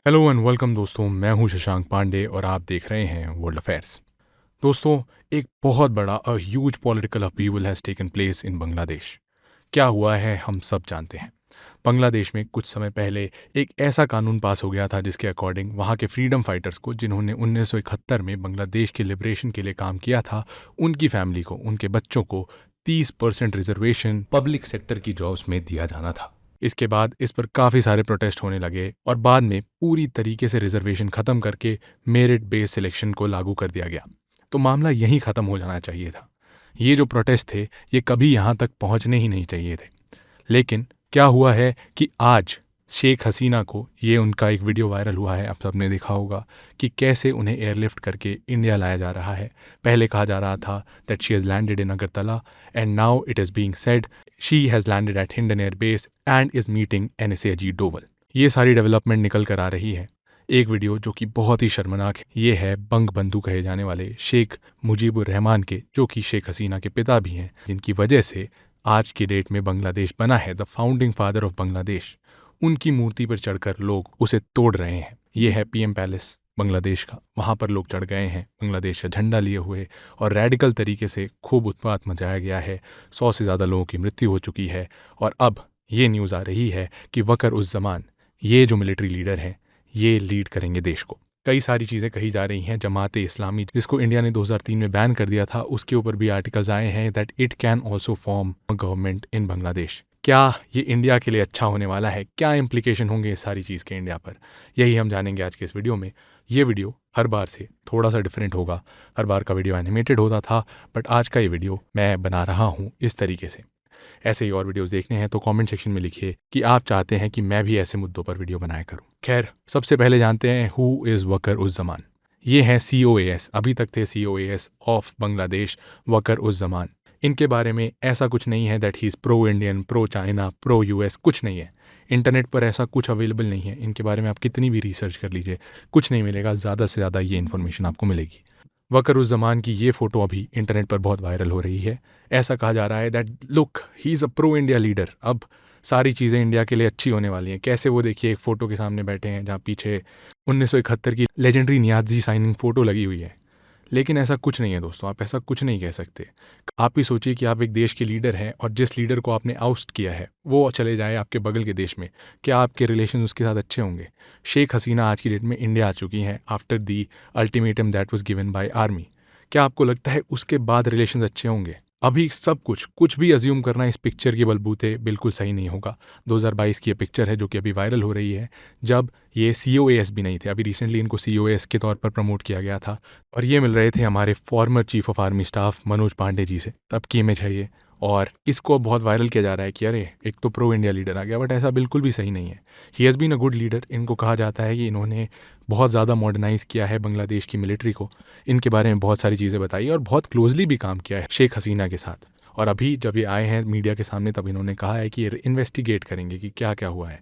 Hello and welcome दोस्तों, मैं हूं शशांक पांडे और आप देख रहे हैं वर्ल्ड अफेयर्स। दोस्तों, एक बहुत बड़ा huge political अपीवल has taken place in Bangladesh. क्या हुआ है हम सब जानते हैं। बांग्लादेश में कुछ समय पहले एक ऐसा कानून पास हो गया था जिसके अकॉर्डिंग वहाँ के फ्रीडम फाइटर्स को, जिन्होंने 1971 में बांग्लादेश के लिबरेशन के लिए काम किया था, उनकी फैमिली को, उनके बच्चों को 30% रिजर्वेशन पब्लिक सेक्टर की जॉब्स में दिया जाना था। इसके बाद इस पर काफ़ी सारे प्रोटेस्ट होने लगे और बाद में पूरी तरीके से रिजर्वेशन ख़त्म करके मेरिट बेस्ड सिलेक्शन को लागू कर दिया गया। तो मामला यहीं ख़त्म हो जाना चाहिए था। ये जो प्रोटेस्ट थे ये कभी यहाँ तक पहुँचने ही नहीं चाहिए थे। लेकिन क्या हुआ है कि आज शेख हसीना को, ये उनका एक वीडियो वायरल हुआ है, आप सबने देखा होगा कि कैसे उन्हें एयरलिफ्ट करके इंडिया लाया जा रहा है। पहले कहा जा रहा था that she has landed in Agartala and now it is being said she has landed eight Hindon air base and is meeting NSA Ajit Doval. ये सारी डेवलपमेंट निकल कर आ रही है। एक वीडियो जो कि बहुत ही शर्मनाक है, ये है बंग बंधु कहे जाने वाले शेख मुजीबुर रहमान के, जो कि शेख हसीना के पिता भी हैं, जिनकी वजह से आज की डेट में बांग्लादेश बना है। The founding father of Bangladesh, उनकी मूर्ति पर चढ़कर लोग उसे तोड़ रहे हैं। ये है PM पैलेस बांग्लादेश का, वहाँ पर लोग चढ़ गए हैं बांग्लादेश का झंडा लिए हुए और रेडिकल तरीके से खूब उत्पात मचाया गया है। 100 से ज़्यादा लोगों की मृत्यु हो चुकी है और अब ये न्यूज़ आ रही है कि वकर उस जमान, ये जो मिलिट्री लीडर हैं, ये लीड करेंगे देश को। कई सारी चीज़ें कही जा रही हैं। जमात इस्लामी, जिसको इंडिया ने 2003 में बैन कर दिया था, उसके ऊपर भी आर्टिकल्स आए हैं that it can also form a government in Bangladesh. क्या ये इंडिया के लिए अच्छा होने वाला है? क्या इम्प्लीकेशन होंगे इस सारी चीज़ के इंडिया पर? यही हम जानेंगे आज के इस वीडियो में। ये वीडियो हर बार से थोड़ा सा डिफरेंट होगा। हर बार का वीडियो एनिमेटेड होता था, बट आज का ये वीडियो मैं बना रहा हूँ इस तरीके से। ऐसे ही और वीडियोस देखने हैं तो कमेंट सेक्शन में लिखिए कि आप चाहते हैं कि मैं भी ऐसे मुद्दों पर वीडियो बनाया करूं। खैर, सबसे पहले जानते हैं हु इज़ वकर उज़ जमान। ये हैं COAS, अभी तक थे COAS ऑफ बांग्लादेश, वकर उज़ जमान। इनके बारे में ऐसा कुछ नहीं है that he is pro Indian, pro China, pro US, कुछ नहीं है। इंटरनेट पर ऐसा कुछ अवेलेबल नहीं है। इनके बारे में आप कितनी भी रिसर्च कर लीजिए, कुछ नहीं मिलेगा। ज़्यादा से ज़्यादा ये इन्फॉर्मेशन आपको मिलेगी। वकर उज़ ज़मान की ये फ़ोटो अभी इंटरनेट पर बहुत वायरल हो रही है। ऐसा कहा जा रहा है that look, he is a pro India leader. अब सारी चीज़ें इंडिया के लिए अच्छी होने वाली हैं। कैसे वो देखिए एक फ़ोटो के सामने बैठे हैं जहाँ पीछे 1971 की लेजेंडरी नियाज़ी साइनिंग फ़ोटो लगी हुई है। लेकिन ऐसा कुछ नहीं है दोस्तों, आप ऐसा कुछ नहीं कह सकते। आप ही सोचिए कि आप एक देश के लीडर हैं और जिस लीडर को आपने आउस्ट किया है वो चले जाए आपके बगल के देश में, क्या आपके रिलेशन उसके साथ अच्छे होंगे? शेख हसीना आज की डेट में इंडिया आ चुकी हैं after the ultimatum that was given by army. क्या आपको लगता है उसके बाद रिलेशन अच्छे होंगे? अभी सब कुछ भी अज्यूम करना इस पिक्चर के बलबूते बिल्कुल सही नहीं होगा। 2022 की ये पिक्चर है जो कि अभी वायरल हो रही है, जब ये COAS भी नहीं थे। अभी रिसेंटली इनको COAS के तौर पर प्रमोट किया गया था और ये मिल रहे थे हमारे former chief of army staff Manoj Pande ji से। तब की इमेज है ये, और इसको बहुत वायरल किया जा रहा है कि अरे एक तो प्रो इंडिया लीडर आ गया, बट ऐसा बिल्कुल भी सही नहीं है। He has been a good leader. इनको कहा जाता है कि इन्होंने बहुत ज़्यादा मॉडर्नाइज़ किया है बांग्लादेश की मिलिट्री को। इनके बारे में बहुत सारी चीज़ें बताई और बहुत क्लोजली भी काम किया है शेख हसीना के साथ। और अभी जब ये आए हैं मीडिया के सामने तब इन्होंने कहा है कि ये इन्वेस्टिगेट करेंगे कि क्या क्या हुआ है।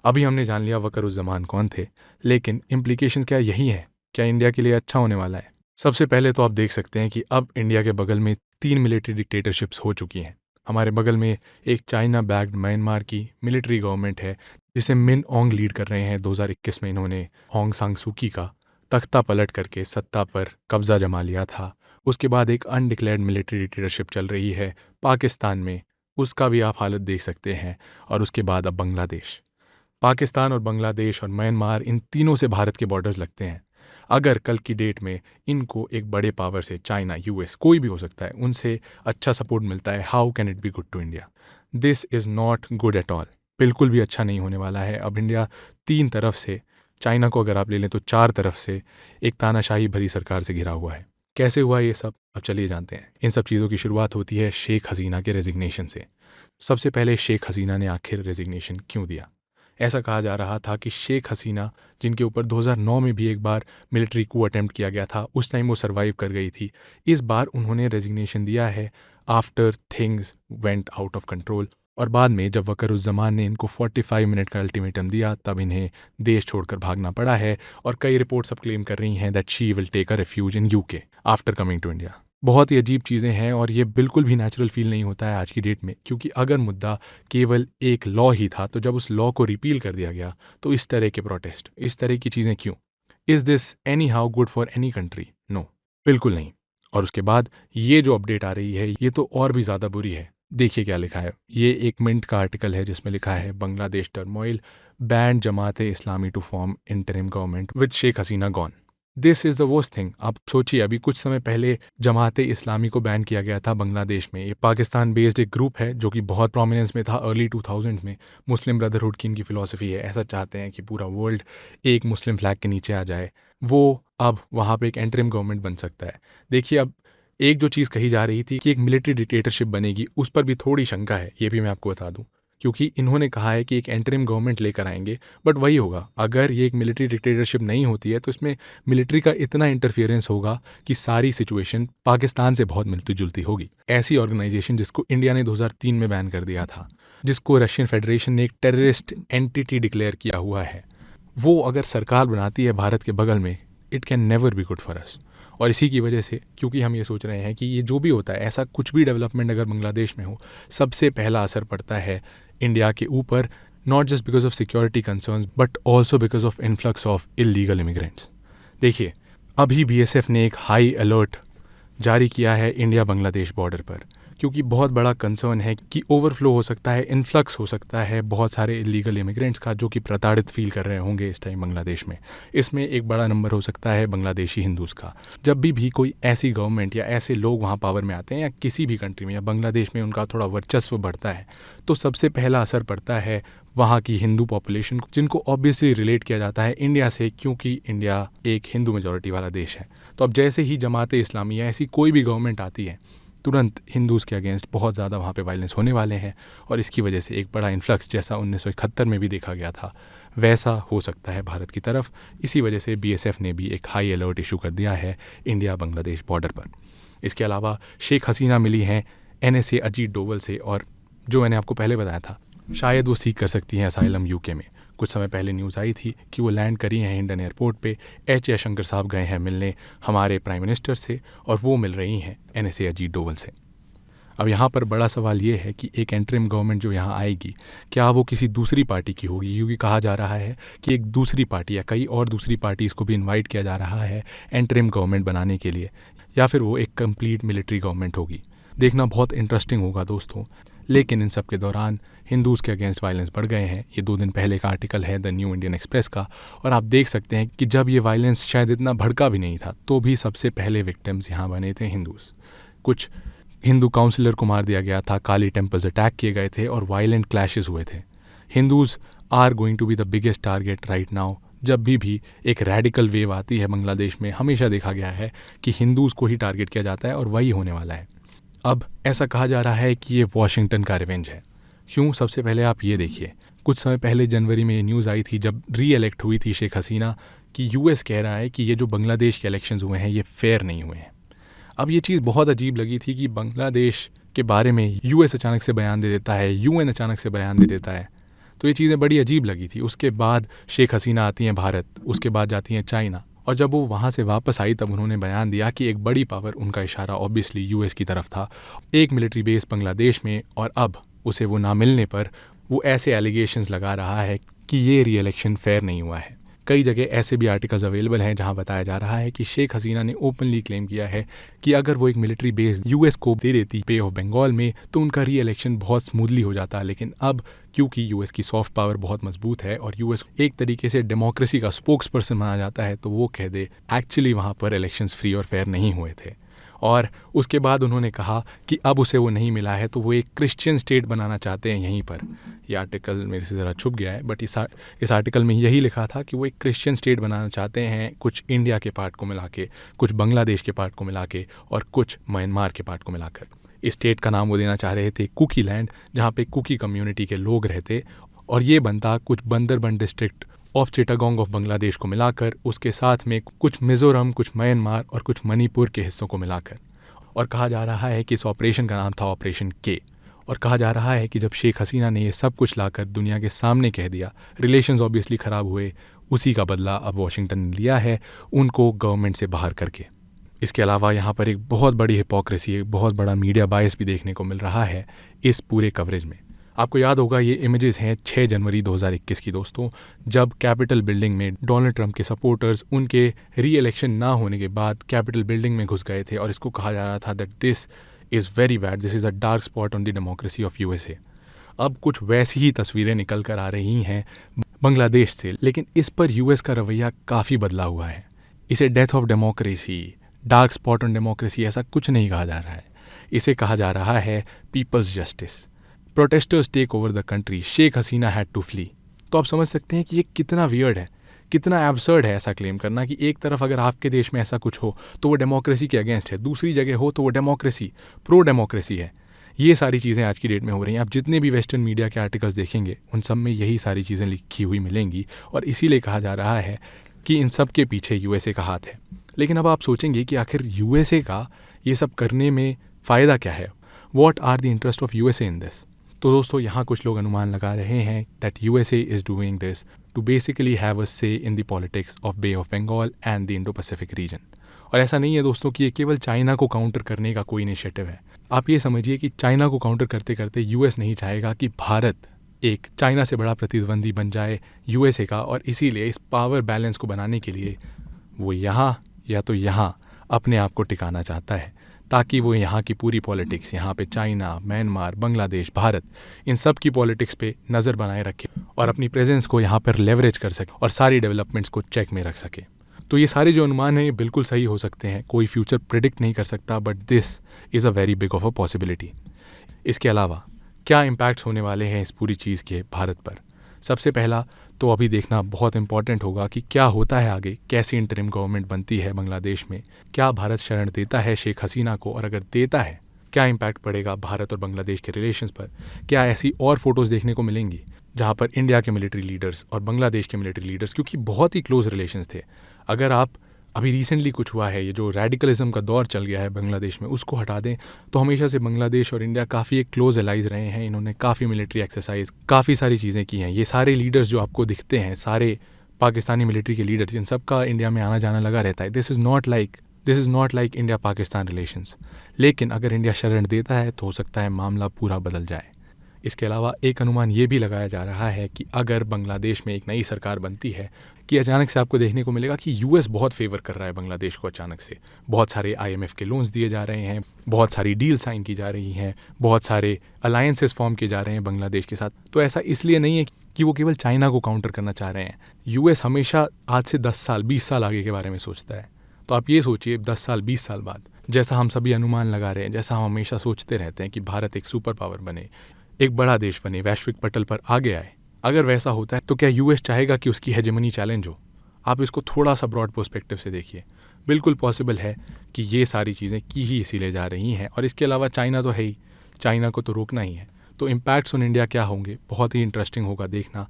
अभी हमने जान लिया वकर उज़ ज़मान कौन थे, लेकिन इम्प्लीकेशन क्या यही है? क्या इंडिया के लिए अच्छा होने वाला है? सबसे पहले तो आप देख सकते हैं कि अब इंडिया के बगल में 3 मिलिट्री डिक्टेटरशिप्स हो चुकी हैं। हमारे बगल में एक चाइना बैक्ड म्यांमार की मिलिट्री गवर्नमेंट है जिसे मिन ऑन्ग लीड कर रहे हैं। 2021 में इन्होंने ऑन्ग सांग सूकी का तख्ता पलट करके सत्ता पर कब्जा जमा लिया था। उसके बाद एक अनडिक्लेयर्ड मिलिट्री डिक्टेटरशिप चल रही है पाकिस्तान में, उसका भी आप हालत देख सकते हैं। और उसके बाद अब बांग्लादेश। पाकिस्तान और बांग्लादेश और म्यांमार, इन तीनों से भारत के बॉर्डर्स लगते हैं। अगर कल की डेट में इनको एक बड़े पावर से, चाइना, US, कोई भी हो सकता है, उनसे अच्छा सपोर्ट मिलता है, how can it be good to India? This is not good at all. बिल्कुल भी अच्छा नहीं होने वाला है। अब इंडिया 3 तरफ से, चाइना को अगर आप ले लें तो 4 तरफ से एक तानाशाही भरी सरकार से घिरा हुआ है। कैसे हुआ ये सब? अब चलिए जानते हैं। इन सब चीज़ों की शुरुआत होती है शेख हसीना के रेजिग्नेशन से। सबसे पहले शेख हसीना ने आखिर रेजिग्नेशन क्यों दिया? ऐसा कहा जा रहा था कि शेख हसीना, जिनके ऊपर 2009 में भी एक बार मिलिट्री कू अटेम्प्ट किया गया था, उस टाइम वो सर्वाइव कर गई थी। इस बार उन्होंने रेजिग्नेशन दिया है after things went out of control. और बाद में जब वकरुज़्ज़मान ने इनको 45 मिनट का अल्टीमेटम दिया, तब इन्हें देश छोड़कर भागना पड़ा है। और कई रिपोर्ट्स अब क्लेम कर रही हैं that she will take a refuge in UK after coming to India. बहुत ही अजीब चीज़ें हैं और ये बिल्कुल भी नेचुरल फ़ील नहीं होता है आज की डेट में, क्योंकि अगर मुद्दा केवल एक लॉ ही था, तो जब उस लॉ को रिपील कर दिया गया, तो इस तरह के प्रोटेस्ट, इस तरह की चीज़ें क्यों? Is this anyhow good for any country? No, बिल्कुल नहीं। और उसके बाद ये जो अपडेट आ रही है, ये तो और भी ज़्यादा बुरी है। देखिए क्या लिखा है। ये एक मिनट का आर्टिकल है जिसमें लिखा है, Bangladesh turmoil, band Jamaat-e Islami to form interim government with Sheikh Hasina gone. This is the worst thing. आप सोचिए, अभी कुछ समय पहले जमाते इस्लामी को बैन किया गया था बांग्लादेश में। ये पाकिस्तान बेस्ड एक ग्रुप है जो कि बहुत प्रोमिनेंस में था अर्ली 2000 में। मुस्लिम ब्रदरहुड की इनकी फ़िलॉसफ़ी है, ऐसा चाहते हैं कि पूरा वर्ल्ड एक मुस्लिम फ्लैग के नीचे आ जाए। वो अब वहाँ पे एक एंटरिम गवर्नमेंट बन सकता है। देखिए, अब एक जो चीज़ कही जा रही थी कि एक मिलिट्री डिक्टेटरशिप बनेगी, उस पर भी थोड़ी शंका है, ये भी मैं आपको बता दूँ। क्योंकि इन्होंने कहा है कि एक एंटरिम गवर्नमेंट लेकर आएँगे, बट वही होगा, अगर ये एक मिलिट्री डिक्टेटरशिप नहीं होती है, तो इसमें मिलिट्री का इतना इंटरफियरेंस होगा कि सारी सिचुएशन पाकिस्तान से बहुत मिलती-जुलती होगी। ऐसी ऑर्गेनाइजेशन जिसको इंडिया ने 2003 में बैन कर दिया था, जिसको रशियन फेडरेशन ने एक टेररिस्ट एंटिटी डिक्लेयर किया हुआ है, वो अगर सरकार बनाती है भारत के बगल में, it can never be good for us. और इसी की वजह से, क्योंकि हम ये सोच रहे हैं कि ये जो भी होता है, ऐसा कुछ भी डेवलपमेंट अगर बांग्लादेश में हो, सबसे पहला असर पड़ता है इंडिया के ऊपर, not just because of security concerns but also because of influx of illegal immigrants. देखिए, अभी बीएसएफ ने एक हाई अलर्ट जारी किया है इंडिया बांग्लादेश बॉर्डर पर, क्योंकि बहुत बड़ा कंसर्न है कि ओवरफ्लो हो सकता है, इन्फ्लक्स हो सकता है बहुत सारे इलीगल इमिग्रेंट्स का, जो कि प्रताड़ित फील कर रहे होंगे इस टाइम बांग्लादेश में। इसमें एक बड़ा नंबर हो सकता है बांग्लादेशी हिंदूज़ का। जब भी कोई ऐसी गवर्नमेंट या ऐसे लोग वहाँ पावर में आते हैं, या किसी भी कंट्री में या बांग्लादेश में उनका थोड़ा वर्चस्व बढ़ता है, तो सबसे पहला असर पड़ता है वहाँ की हिंदू पॉपुलेशन को, जिनको ऑब्वियसली रिलेट किया जाता है इंडिया से, क्योंकि इंडिया एक हिंदू मेजॉरिटी वाला देश है। तो अब जैसे ही जमाते इस्लामी या ऐसी कोई भी गवर्नमेंट आती है, तुरंत हिंदूज़ के अगेंस्ट बहुत ज़्यादा वहाँ पे वायलेंस होने वाले हैं, और इसकी वजह से एक बड़ा इन्फ्लक्स, जैसा 1971 में भी देखा गया था, वैसा हो सकता है भारत की तरफ। इसी वजह से बीएसएफ ने भी एक हाई अलर्ट इशू कर दिया है इंडिया बांग्लादेश बॉर्डर पर। इसके अलावा शेख हसीना मिली हैं एनएसए अजीत डोवल से, और जो मैंने आपको पहले बताया था, शायद वो सीख कर सकती हैं असाइलम यूके में। कुछ समय पहले न्यूज़ आई थी कि वो लैंड करी हैं हिंडन एयरपोर्ट पे। एच जयशंकर साहब गए हैं मिलने हमारे प्राइम मिनिस्टर से, और वो मिल रही हैं एनएसए अजीत डोवल से। अब यहाँ पर बड़ा सवाल ये है कि एक एंटरिम गवर्नमेंट जो यहाँ आएगी, क्या वो किसी दूसरी पार्टी की होगी? क्योंकि कहा जा रहा है कि एक दूसरी पार्टी या कई और दूसरी पार्टीज़ को भी इन्वाइट किया जा रहा है एंटरिम गवर्नमेंट बनाने के लिए, या फिर वो एक कंप्लीट मिलिट्री गवर्नमेंट होगी। देखना बहुत इंटरेस्टिंग होगा दोस्तों। लेकिन इन सब के दौरान हिंदूज़ के अगेंस्ट वायलेंस बढ़ गए हैं। ये 2 दिन पहले का आर्टिकल है द न्यू इंडियन एक्सप्रेस का, और आप देख सकते हैं कि जब ये वायलेंस शायद इतना भड़का भी नहीं था, तो भी सबसे पहले विक्टिम्स यहाँ बने थे हिंदूज़। कुछ हिंदू काउंसलर को मार दिया गया था, काली टेम्पल्स अटैक किए गए थे, और वायलेंट क्लैशेस हुए थे। Hindus are going to be the biggest target right now. जब भी एक रेडिकल वेव आती है बांग्लादेश में, हमेशा देखा गया है कि हिंदूज़ को ही टारगेट किया जाता है, और वही होने वाला है। अब ऐसा कहा जा रहा है कि ये वॉशिंगटन का रिवेंज है। क्यों? सबसे पहले आप ये देखिए, कुछ समय पहले जनवरी में ये न्यूज़ आई थी जब री इलेक्ट हुई थी शेख हसीना, कि यूएस कह रहा है कि ये जो बांग्लादेश के इलेक्शंस हुए हैं, ये फेयर नहीं हुए हैं। अब ये चीज़ बहुत अजीब लगी थी कि बांग्लादेश के बारे में यूएस अचानक से बयान दे देता है, यूएन अचानक से बयान दे देता है, तो ये चीज़ें बड़ी अजीब लगी थी। उसके बाद शेख हसीना आती हैं भारत, उसके बाद जाती हैं चाइना, और जब वो वहाँ से वापस आई तब उन्होंने बयान दिया कि एक बड़ी पावर, उनका इशारा ऑब्वियसली यूएस की तरफ था, एक मिलिट्री बेस बांग्लादेश में, और अब उसे वो ना मिलने पर वो ऐसे एलिगेशंस लगा रहा है कि ये री इलेक्शन फेयर नहीं हुआ है। कई जगह ऐसे भी आर्टिकल्स अवेलेबल हैं जहां बताया जा रहा है कि शेख हसीना ने ओपनली क्लेम किया है कि अगर वो एक मिलिट्री बेस यूएस को दे देती पे ऑफ बंगाल में, तो उनका री इलेक्शन बहुत स्मूथली हो जाता। लेकिन अब क्योंकि यूएस की सॉफ्ट पावर बहुत मजबूत है और यूएस एक तरीके से डेमोक्रेसी का स्पोक्स पर्सन माना जाता है, तो वो कह दे एक्चुअली वहाँ पर इलेक्शंस फ्री और फेयर नहीं हुए थे। और उसके बाद उन्होंने कहा कि अब उसे वो नहीं मिला है, तो वो एक क्रिश्चियन स्टेट बनाना चाहते हैं यहीं पर। ये आर्टिकल मेरे से ज़रा छुप गया है, बट इस आर्टिकल में यही लिखा था कि वो एक क्रिश्चियन स्टेट बनाना चाहते हैं, कुछ इंडिया के पार्ट को मिला के, कुछ बांग्लादेश के पार्ट को मिला के, और कुछ म्यांमार के पार्ट को मिलाकर। इस स्टेट का नाम वो देना चाह रहे थे कुकी लैंड, जहाँ पे कुकी कम्युनिटी के लोग रहते, और ये बनता कुछ Bandarban district of Chittagong of Bangladesh को मिलाकर, उसके साथ में कुछ मिज़ोरम, कुछ म्यांमार और कुछ मणिपुर के हिस्सों को मिलाकर। और कहा जा रहा है कि इस ऑपरेशन का नाम था ऑपरेशन के। और कहा जा रहा है कि जब शेख हसीना ने ये सब कुछ लाकर दुनिया के सामने कह दिया, रिलेशंस ऑब्वियसली ख़राब हुए, उसी का बदला अब वॉशिंगटन ने लिया है उनको गवर्नमेंट से बाहर करके। इसके अलावा यहाँ पर एक बहुत बड़ी हिपोक्रेसी, एक बहुत बड़ा मीडिया बायस भी देखने को मिल रहा है इस पूरे कवरेज में। आपको याद होगा ये इमेजेस हैं 6 जनवरी 2021 की दोस्तों, जब कैपिटल बिल्डिंग में डोनाल्ड ट्रंप के सपोर्टर्स उनके री इलेक्शन ना होने के बाद कैपिटल बिल्डिंग में घुस गए थे और इसको कहा जा रहा था that this is very bad, this is a dark spot on the democracy of USA. अब कुछ वैसी ही तस्वीरें निकल कर आ रही हैं बांग्लादेश से, लेकिन इस पर यूएस का रवैया काफ़ी बदला हुआ है। इसे death of democracy, dark spot on democracy ऐसा कुछ नहीं कहा जा रहा है। इसे कहा जा रहा है people's justice. Protesters take over the country, Sheikh Hasina had to flee. तो आप समझ सकते हैं कि ये कितना वियर्ड है, कितना एब्सर्ड है ऐसा क्लेम करना कि एक तरफ अगर आपके देश में ऐसा कुछ हो तो वो डेमोक्रेसी के अगेंस्ट है, दूसरी जगह हो तो वो डेमोक्रेसी, प्रो डेमोक्रेसी है। ये सारी चीज़ें आज की डेट में हो रही हैं। आप जितने भी वेस्टर्न मीडिया के आर्टिकल्स देखेंगे उन सब में यही सारी चीज़ें लिखी हुई मिलेंगी और इसीलिए कहा जा रहा है कि इन सब के पीछे यूएसए का हाथ है। लेकिन अब आप सोचेंगे कि आखिर यूएसए का ये सब करने में फ़ायदा क्या है, what are the interest of USA in this. तो दोस्तों यहाँ कुछ लोग अनुमान लगा रहे हैं that USA is doing this to basically have a say in the politics of Bay of Bengal and the Indo Pacific region. और ऐसा नहीं है दोस्तों कि ये केवल चाइना को काउंटर करने का कोई इनिशिएटिव है। आप ये समझिए कि चाइना को काउंटर करते करते यूएस नहीं चाहेगा कि भारत एक चाइना से बड़ा प्रतिद्वंदी बन जाए यूएसए का, और इसीलिए इस पावर बैलेंस को बनाने के लिए वो यहाँ या तो यहाँ अपने आप को टिकाना चाहता है, ताकि वो यहाँ की पूरी पॉलिटिक्स, यहाँ पे चाइना, म्यांमार, बांग्लादेश, भारत, इन सब की पॉलिटिक्स पे नज़र बनाए रखे और अपनी प्रेजेंस को यहाँ पर लेवरेज कर सके और सारी डेवलपमेंट्स को चेक में रख सके। तो ये सारे जो अनुमान हैं ये बिल्कुल सही हो सकते हैं, कोई फ्यूचर प्रिडिक्ट नहीं कर सकता, but this is a very big of a possibility. इसके अलावा क्या इम्पैक्ट्स होने वाले हैं इस पूरी चीज़ के भारत पर? सबसे पहला तो अभी देखना बहुत इंपॉर्टेंट होगा कि क्या होता है आगे, कैसी इंटरिम गवर्नमेंट बनती है बांग्लादेश में, क्या भारत शरण देता है शेख हसीना को, और अगर देता है क्या इम्पैक्ट पड़ेगा भारत और बांग्लादेश के रिलेशंस पर। क्या ऐसी और फोटोज़ देखने को मिलेंगी जहाँ पर इंडिया के मिलिट्री लीडर्स और बांग्लादेश के मिलिट्री लीडर्स, क्योंकि बहुत ही क्लोज रिलेशंस थे, अगर आप अभी रिसेंटली कुछ हुआ है, ये जो रेडिकलिज्म का दौर चल गया है बांग्लादेश में, उसको हटा दें तो हमेशा से बांग्लादेश और इंडिया काफ़ी एक क्लोज एलाइज रहे हैं। इन्होंने काफ़ी मिलिट्री एक्सरसाइज, काफ़ी सारी चीज़ें की हैं। ये सारे लीडर्स जो आपको दिखते हैं, सारे पाकिस्तानी मिलिट्री के लीडर्स, इन सब का इंडिया में आना जाना लगा रहता है। This is not like India Pakistan relations. लेकिन अगर इंडिया शरण देता है तो हो सकता है मामला पूरा बदल जाए। इसके अलावा एक अनुमान ये भी लगाया जा रहा है कि अगर बांग्लादेश में एक नई सरकार बनती है कि अचानक से आपको देखने को मिलेगा कि यूएस बहुत फेवर कर रहा है बांग्लादेश को। अचानक से बहुत सारे आईएमएफ के लोन्स दिए जा रहे हैं, बहुत सारी डील साइन की जा रही हैं, बहुत सारे अलायंसेस फॉर्म किए जा रहे हैं बांग्लादेश के साथ। तो ऐसा इसलिए नहीं है कि वो केवल चाइना को काउंटर करना चाह रहे हैं। यूएस हमेशा आज से 10 साल 20 साल आगे के बारे में सोचता है। तो आप ये सोचिए 10 साल 20 साल बाद, जैसा हम सभी अनुमान लगा रहे हैं, जैसा हम हमेशा सोचते रहते हैं कि भारत एक सुपर पावर बने, एक बड़ा देश बने, वैश्विक पटल पर आगे आए, अगर वैसा होता है तो क्या यूएस चाहेगा कि उसकी हेजेमनी चैलेंज हो? आप इसको थोड़ा सा ब्रॉड पर्सपेक्टिव से देखिए। बिल्कुल पॉसिबल है कि ये सारी चीज़ें की ही इसीलिए जा रही हैं। और इसके अलावा चाइना तो है ही, चाइना को तो रोकना ही है। तो इम्पैक्ट्स ऑन इंडिया क्या होंगे, बहुत ही इंटरेस्टिंग होगा देखना।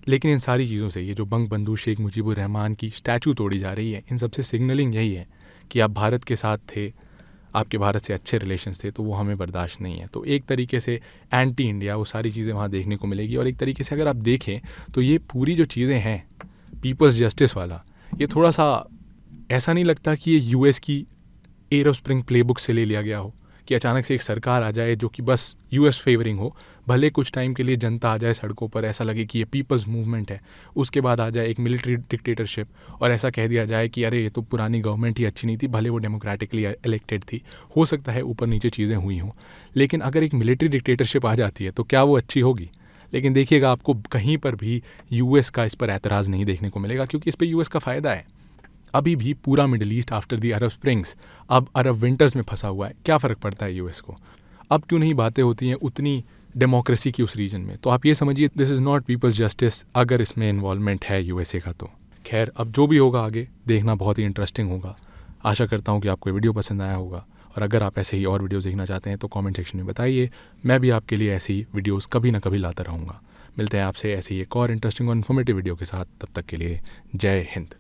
लेकिन इन सारी चीज़ों से, ये जो बंग बंधु शेख मुजीबुर रहमान की स्टैचू तोड़ी जा रही है, इन सबसे सिग्नलिंग यही है कि आप भारत के साथ थे, आपके भारत से अच्छे रिलेशंस थे, तो वो हमें बर्दाश्त नहीं है। तो एक तरीके से एंटी इंडिया वो सारी चीज़ें वहाँ देखने को मिलेगी। और एक तरीके से अगर आप देखें तो ये पूरी जो चीज़ें हैं, पीपल्स जस्टिस वाला, ये थोड़ा सा ऐसा नहीं लगता कि ये यूएस की एरो स्प्रिंग प्लेबुक से ले लिया गया हो, कि अचानक से एक सरकार आ जाए जो कि बस यूएस फेवरिंग हो, भले कुछ टाइम के लिए जनता आ जाए सड़कों पर, ऐसा लगे कि ये पीपल्स मूवमेंट है, उसके बाद आ जाए एक मिलिट्री डिक्टेटरशिप और ऐसा कह दिया जाए कि अरे ये तो पुरानी गवर्नमेंट ही अच्छी नहीं थी, भले वो डेमोक्रेटिकली इलेक्टेड थी, हो सकता है ऊपर नीचे चीज़ें हुई हों, लेकिन अगर एक मिलिट्री डिक्टेटरशिप आ जाती है तो क्या वो अच्छी होगी? लेकिन देखिएगा आपको कहीं पर भी यूएस का इस पर एतराज़ नहीं देखने को मिलेगा, क्योंकि इस पर यूएस का फ़ायदा है। अभी भी पूरा middle east after the Arab springs अब अरब विंटर्स में फंसा हुआ है। क्या फ़र्क पड़ता है यूएस को? अब क्यों नहीं बातें होती हैं उतनी डेमोक्रेसी की उस रीजन में? तो आप ये समझिए this is not people's justice अगर इसमें इन्वॉल्वमेंट है यूएसए का। तो खैर, अब जो भी होगा आगे देखना बहुत ही इंटरेस्टिंग होगा। आशा करता हूँ कि आपको ये वीडियो पसंद आया होगा, और अगर आप ऐसे ही और वीडियोज़ देखना चाहते हैं तो कॉमेंट सेक्शन में बताइए। मैं भी आपके लिए ऐसी वीडियोज़ कभी ना कभी लाता रहूँगा। मिलते हैं आपसे ऐसी एक और इंटरेस्टिंग और इन्फॉर्मेटिव वीडियो के साथ। तब तक के लिए जय हिंद।